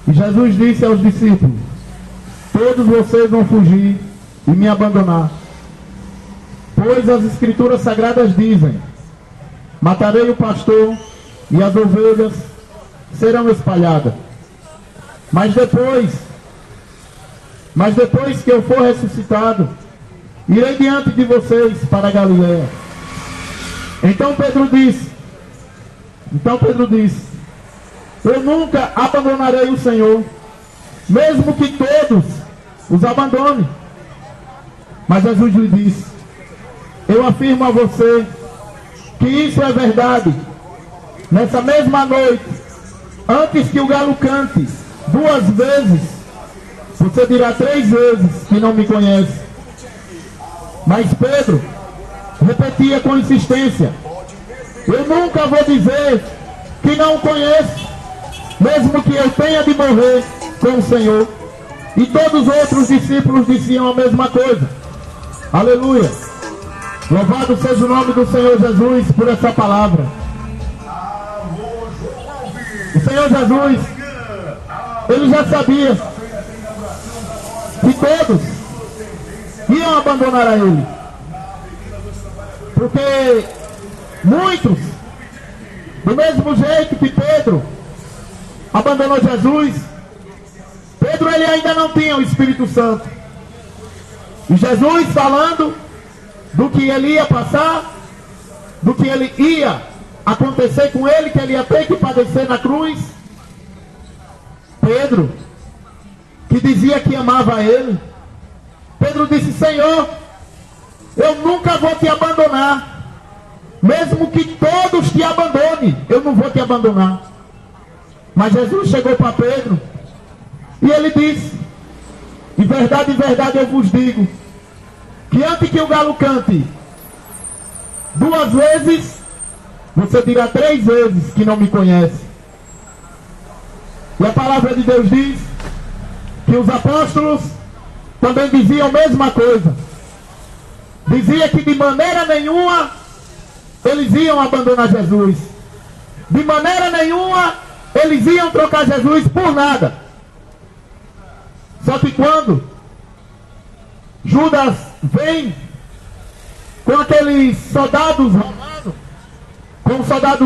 E Jesus disse aos discípulos: todos vocês vão fugir e me abandonar. Pois as Escrituras Sagradas dizem: matarei o pastor e as ovelhas serão espalhadas. Mas depois que eu for ressuscitado, irei diante de vocês para a Galiléia. Então Pedro disse: eu nunca abandonarei o Senhor, mesmo que todos os abandonem. Mas Jesus lhe disse: eu afirmo a você que isso é verdade. Nessa mesma noite, antes que o galo cante 2 vezes, você dirá 3 vezes que não me conhece. Mas Pedro repetia com insistência: eu nunca vou dizer que não o conheço, mesmo que eu tenha de morrer com o Senhor. E todos os outros discípulos diziam a mesma coisa. Aleluia. Louvado seja o nome do Senhor Jesus por essa palavra. O Senhor Jesus, Ele já sabia que todos iam abandonar a Ele. Porque muitos, do mesmo jeito que Pedro abandonou Jesus, Pedro ele ainda não tinha o Espírito Santo. E Jesus falando do que ele ia passar, do que ele ia acontecer com ele, que ele ia ter que padecer na cruz. Pedro, que dizia que amava a ele, Pedro disse: Senhor, eu nunca vou te abandonar, mesmo que todos te abandonem, eu não vou te abandonar. Mas Jesus chegou para Pedro e ele disse: em verdade eu vos digo, que antes que o galo cante 2 vezes, você dirá 3 vezes que não me conhece. E a palavra de Deus diz que os apóstolos também diziam a mesma coisa. Dizia que de maneira nenhuma eles iam abandonar Jesus. De maneira nenhuma eles iam trocar Jesus por nada. Só que quando Judas vem com aqueles soldados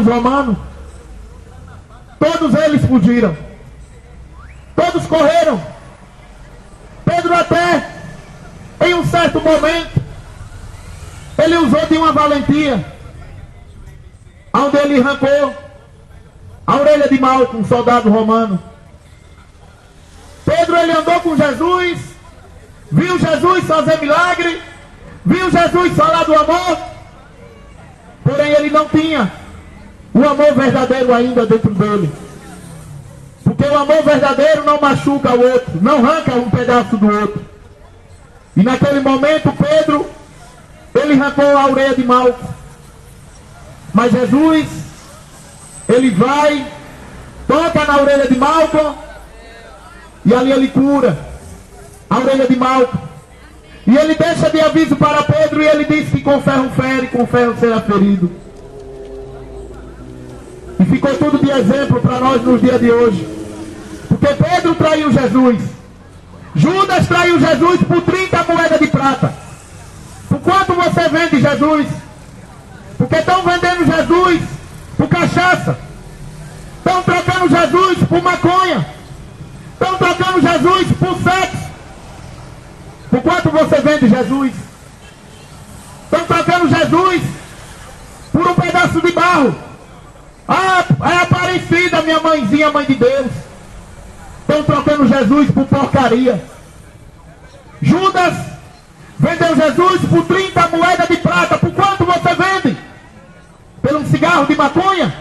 romanos, todos eles fugiram. Todos correram. Pedro até, em um certo momento, ele usou de uma valentia, onde ele arrancou a orelha de Malco, um soldado romano. Pedro, ele andou com Jesus, viu Jesus fazer milagre, viu Jesus falar do amor, porém ele não tinha o amor verdadeiro ainda dentro dele. Porque o amor verdadeiro não machuca o outro, não arranca um pedaço do outro. E naquele momento Pedro, ele arrancou a orelha de Malco. Mas Jesus, ele vai, toca na orelha de Malco, e ali ele cura a orelha de Malco. E ele deixa de aviso para Pedro, e ele diz que com ferro fere, com ferro será ferido. E ficou tudo de exemplo para nós nos dias de hoje. Porque Pedro traiu Jesus. Judas traiu Jesus por 30 moedas de prata. Por quanto você vende Jesus? Porque estão vendendo Jesus por cachaça. Estão trocando Jesus por maconha. Estão trocando Jesus por sexo. Por quanto você vende Jesus? Estão trocando Jesus por um pedaço de barro. Ah, é Aparecida, minha mãezinha, mãe de Deus. Estão trocando Jesus por porcaria. Judas vendeu Jesus por 30 moedas de prata. Por quanto você vende? Por um cigarro de maconha?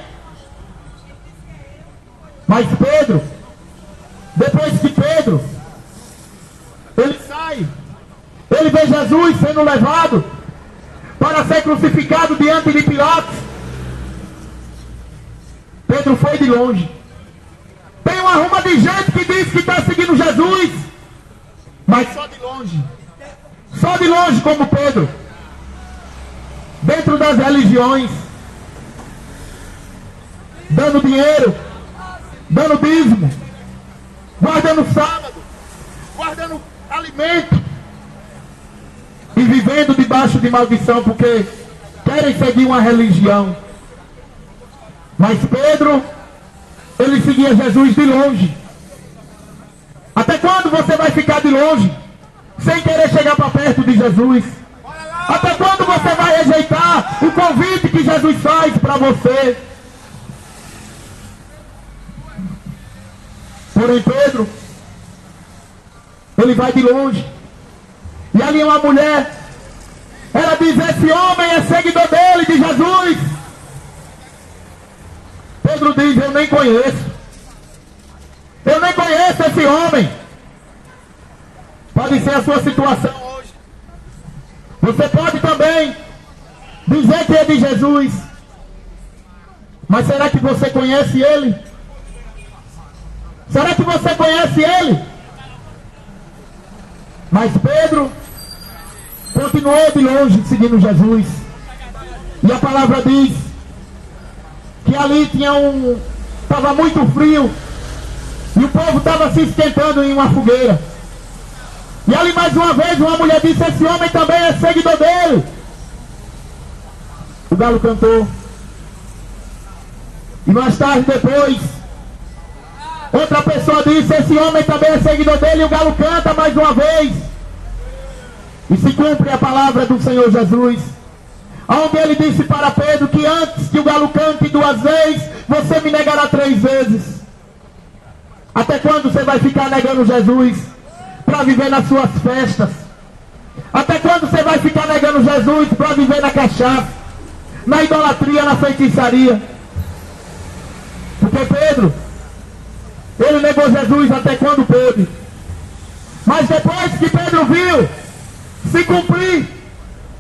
Mas Pedro, depois que Pedro, ele sai, ele vê Jesus sendo levado para ser crucificado diante de Pilatos. Pedro foi de longe. Tem uma ruma de gente que diz que está seguindo Jesus, mas só de longe. Só de longe, como Pedro. Dentro das religiões, dando dinheiro, dando dízimo, guardando sábado, guardando alimento e vivendo debaixo de maldição porque querem seguir uma religião. Mas Pedro, ele seguia Jesus de longe. Até quando você vai ficar de longe sem querer chegar para perto de Jesus? Até quando você vai rejeitar o convite que Jesus faz para você? Porém Pedro, ele vai de longe. E ali uma mulher, ela diz: esse homem é seguidor dele, de Jesus. Pedro diz: eu nem conheço. Eu nem conheço esse homem. Pode ser a sua situação hoje. Você pode também dizer que é de Jesus. Mas será que você conhece ele? Será que você conhece ele? Mas Pedro continuou de longe seguindo Jesus. E a palavra diz que ali estava muito frio. E o povo estava se esquentando em uma fogueira. E ali mais uma vez uma mulher disse: esse homem também é seguidor dele. O galo cantou. E mais tarde depois, outra pessoa disse: esse homem também é seguidor dele. E o galo canta mais uma vez. E se cumpre a palavra do Senhor Jesus, onde ele disse para Pedro que antes que o galo cante 2 vezes, você me negará 3 vezes. Até quando você vai ficar negando Jesus para viver nas suas festas? Até quando você vai ficar negando Jesus para viver na cachaça, na idolatria, na feitiçaria? Porque Pedro, ele negou Jesus até quando pôde. Mas depois que Pedro viu se cumprir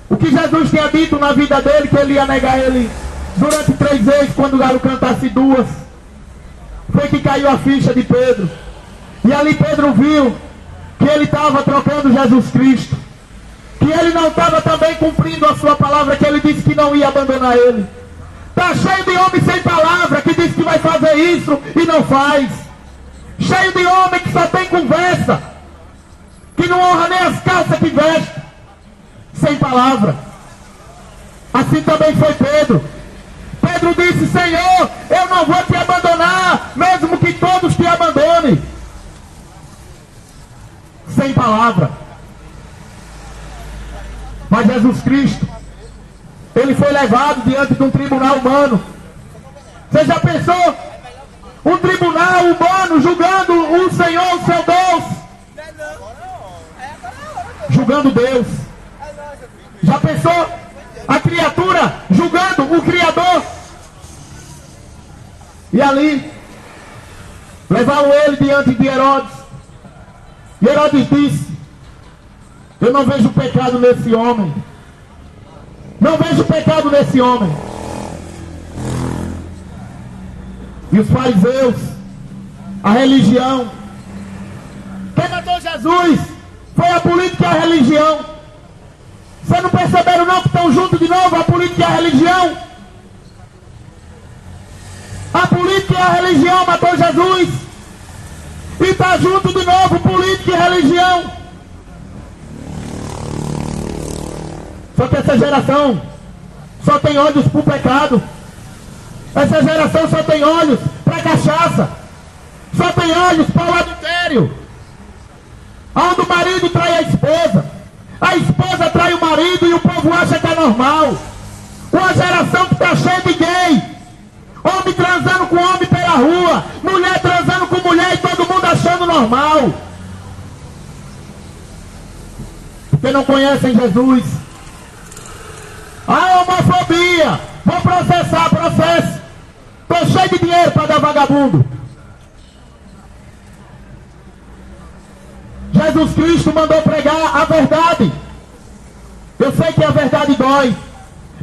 o que Jesus tinha dito na vida dele, que ele ia negar ele durante 3 vezes, quando o galo cantasse 2, foi que caiu a ficha de Pedro. E ali Pedro viu que ele estava trocando Jesus Cristo, que ele não estava também cumprindo a sua palavra, que ele disse que não ia abandonar ele. Está cheio de homem sem palavra, que diz que vai fazer isso e não faz. Cheio de homem que só tem conversa, que não honra nem as calças que veste, sem palavra. Assim também foi Pedro. Pedro disse: Senhor, eu não vou te abandonar, mesmo que todos te abandonem. Sem palavra. Mas Jesus Cristo, ele foi levado diante de um tribunal humano. Você já pensou? Um tribunal humano julgando o Senhor, o seu Deus, julgando Deus. Já pensou? A criatura julgando o Criador. E ali levaram ele diante de Herodes. E Herodes disse: eu não vejo pecado nesse homem. Não vejo pecado nesse homem. E os fariseus, a religião, quem matou Jesus foi a política e a religião. Vocês não perceberam não que estão juntos de novo, a política e a religião? A política e a religião matou Jesus. E está junto de novo, política e religião. Só que essa geração só tem olhos para o pecado. Essa geração só tem olhos para cachaça. Só tem olhos para o adultério. Onde o marido trai a esposa trai o marido e o povo acha que é normal. Uma geração que está cheia de gay. Homem transando com homem pela rua. Mulher transando com mulher e todo mundo achando normal. Porque não conhecem Jesus. A homofobia. Vou processar, processo. Estou cheio de dinheiro para dar vagabundo. Jesus Cristo mandou pregar a verdade. Eu sei que a verdade dói,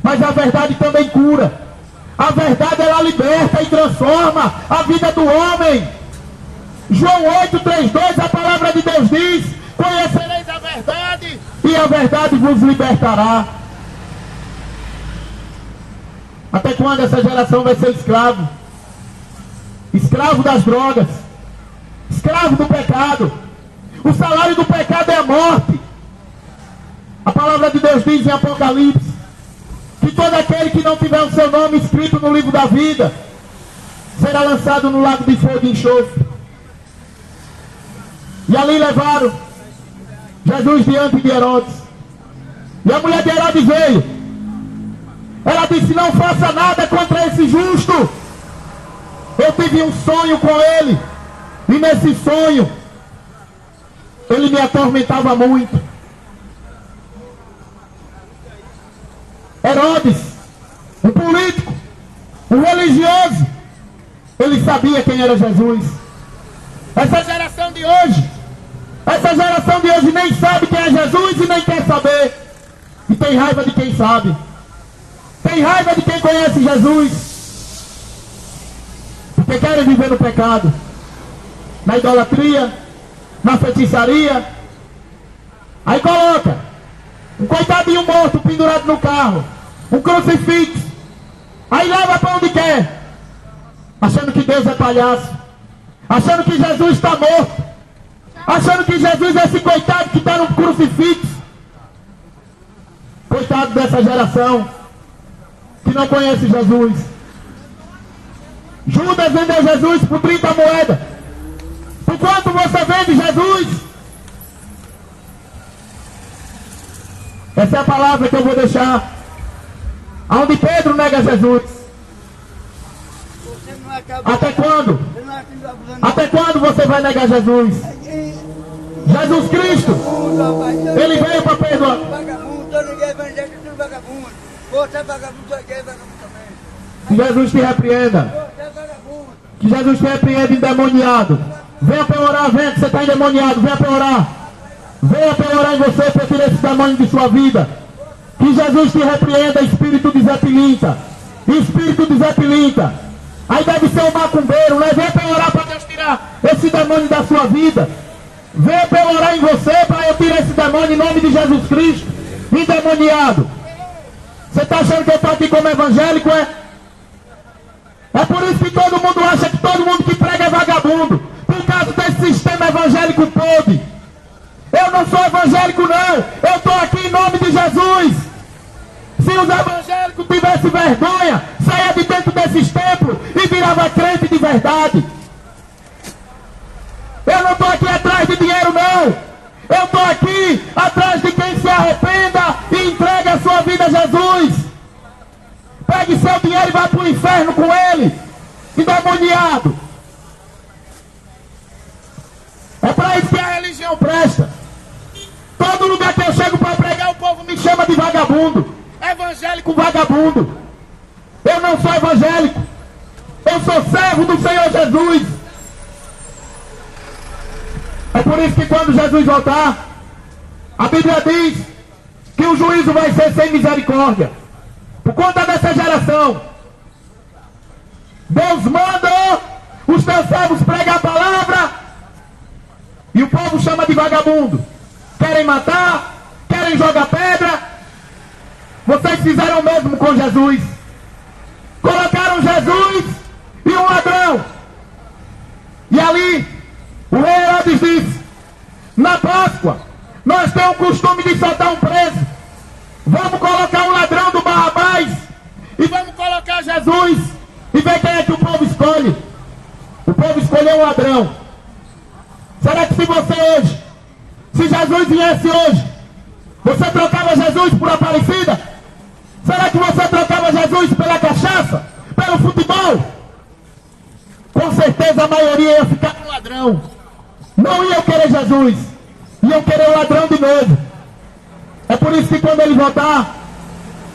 mas a verdade também cura. A verdade, ela liberta e transforma a vida do homem. João 8:32, a palavra de Deus diz: conhecereis a verdade e a verdade vos libertará. Até quando essa geração vai ser escravo? Escravo das drogas, escravo do pecado. O salário do pecado é a morte. A palavra de Deus diz em Apocalipse que todo aquele que não tiver o seu nome escrito no livro da vida será lançado no lago de fogo e enxofre. E ali levaram Jesus diante de Herodes. E a mulher de Herodes veio. Ela disse: não faça nada contra esse justo. Eu tive um sonho com ele, e nesse sonho ele me atormentava muito. Herodes, um político, um religioso, ele sabia quem era Jesus. Essa geração de hoje nem sabe quem é Jesus e nem quer saber. E tem raiva de quem sabe. Tem raiva de quem conhece Jesus. Porque querem viver no pecado, na idolatria, na feitiçaria. Aí coloca um coitadinho morto pendurado no carro, um crucifixo. Aí leva para onde quer, achando que Deus é palhaço, achando que Jesus está morto, achando que Jesus é esse coitado que está no crucifixo. Coitado dessa geração que não conhece Jesus. Judas vendeu Jesus por 30 moedas. Por quanto você vende Jesus? Essa é a palavra que eu vou deixar. Aonde Pedro nega Jesus. Até quando? Até quando você vai negar Jesus? Jesus Cristo, ele veio para perdoar. Que Jesus te repreenda. Que Jesus te repreenda, endemoniado. Venha para orar, venha que você está endemoniado, venha para orar. Venha para orar em você para tirar esse demônio de sua vida. Que Jesus te repreenda, espírito de Zé Pilinta. Espírito de Zé Pilinta. Aí deve ser um macumbeiro, né? Venha para orar para Deus tirar esse demônio da sua vida. Venha para orar em você para eu tirar esse demônio em nome de Jesus Cristo. Endemoniado. Você está achando que eu estou aqui como evangélico, é? É por isso que todo mundo acha que todo mundo que prega é vagabundo. Por causa desse sistema evangélico podre. Eu não sou evangélico, não. Eu estou aqui em nome de Jesus. Se os evangélicos tivessem vergonha, saia de dentro desses templos e virava crente de verdade. Eu não estou aqui atrás de dinheiro, não. Eu estou aqui atrás de quem se arrependa e entrega a sua vida a Jesus. Pegue seu dinheiro e vá para o inferno com ele, endemoniado. É para isso que a religião presta. Todo lugar que eu chego para pregar, o povo me chama de vagabundo. Evangélico vagabundo. Eu não sou evangélico. Eu sou servo do Senhor Jesus. É por isso que quando Jesus voltar, a Bíblia diz que o juízo vai ser sem misericórdia. Por conta dessa geração. Deus manda os teus servos pregar a palavra e o povo chama de vagabundo. Querem matar, querem jogar pedra. Vocês fizeram o mesmo com Jesus. Colocaram Jesus e um ladrão. E ali, o rei Herodes disse: na Páscoa, nós temos o costume de soltar um preso. Vamos colocar um ladrão do Barrabás e vamos colocar Jesus e ver quem é que o povo escolhe. O povo escolheu um ladrão. Será que se você hoje, se Jesus viesse hoje, você trocava Jesus por Aparecida? Será que você trocava Jesus pela cachaça? Pelo futebol? Com certeza a maioria ia ficar com o ladrão. Não ia querer Jesus. Iam querer o ladrão de novo. É por isso que quando ele voltar,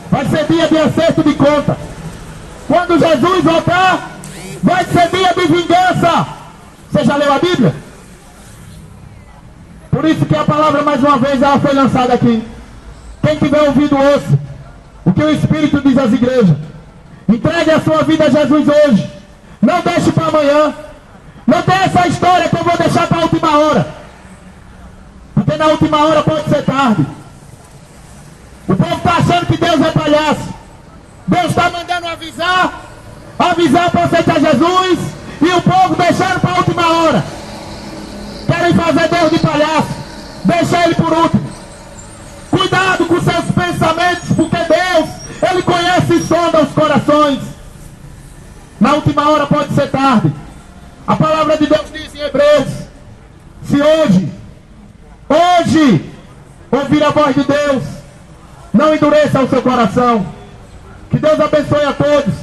vai ser dia de acerto de conta. Quando Jesus voltar, vai ser dia de vingança. Você já leu a Bíblia? Por isso que a palavra, mais uma vez, ela foi lançada aqui. Quem tiver ouvido, ouça o que o Espírito diz às igrejas. Entregue a sua vida a Jesus hoje. Não deixe para amanhã. Não tem essa história que eu vou deixar para a última hora. Porque na última hora pode ser tarde. O povo está achando que Deus é palhaço. Deus está mandando avisar para aceitar Jesus, e o povo deixando para a última hora. Querem fazer Deus de palhaço. Deixa ele por último. Cuidado com seus pensamentos, porque Deus, ele conhece e sonda os corações. Na última hora pode ser tarde. A palavra de Deus diz em Hebreus: se hoje ouvir a voz de Deus, não endureça o seu coração. Que Deus abençoe a todos.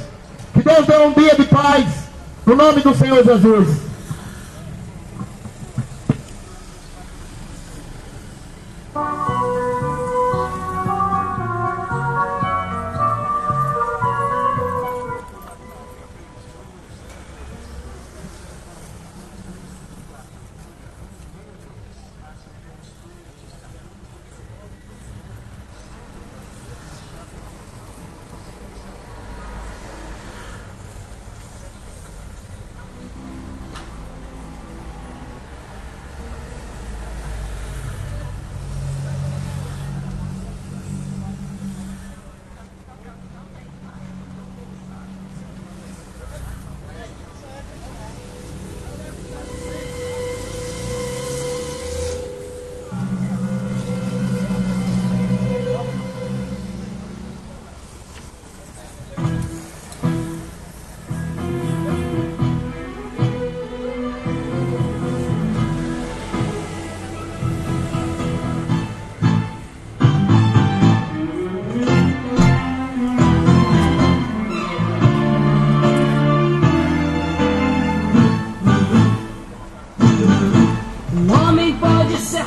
Que Deus dê um dia de paz, no nome do Senhor Jesus.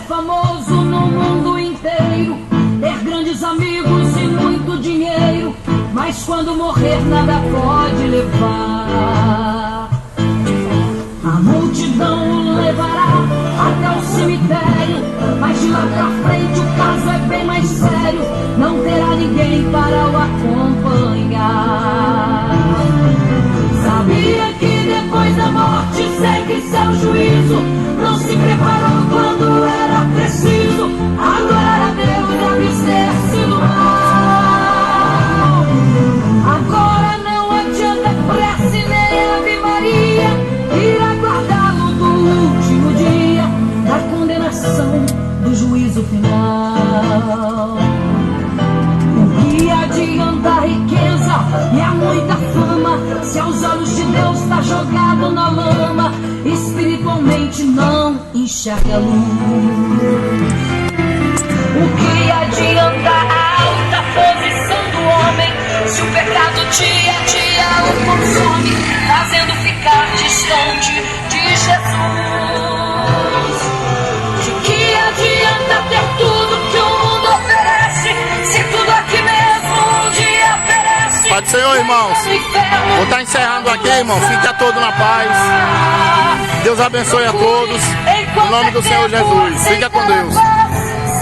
Famoso no mundo inteiro, ter grandes amigos e muito dinheiro, mas quando morrer nada pode levar. A multidão o levará até o cemitério, mas de lá morte segue seu juízo. Não se preparou quando era preciso. Agora Deus abster-se do mal. Agora não adianta prece nem Ave Maria. Irá guardá-lo do último dia, da condenação, do juízo final. O que adianta a riqueza e a muita fama, se aos olhos de Deus está jogado na lama, espiritualmente não enxerga a luz. O que adianta a alta posição do homem, se o pecado dia a dia o consome, fazendo ficar distante de Jesus? De que adianta ter tudo que o mundo oferece, se tudo aqui mesmo um dia perece? Pode ser, irmãos. Vou estar encerrando aqui, irmão. Fica todo na paz. Deus abençoe a todos. Em nome do Senhor Jesus. Fica com Deus.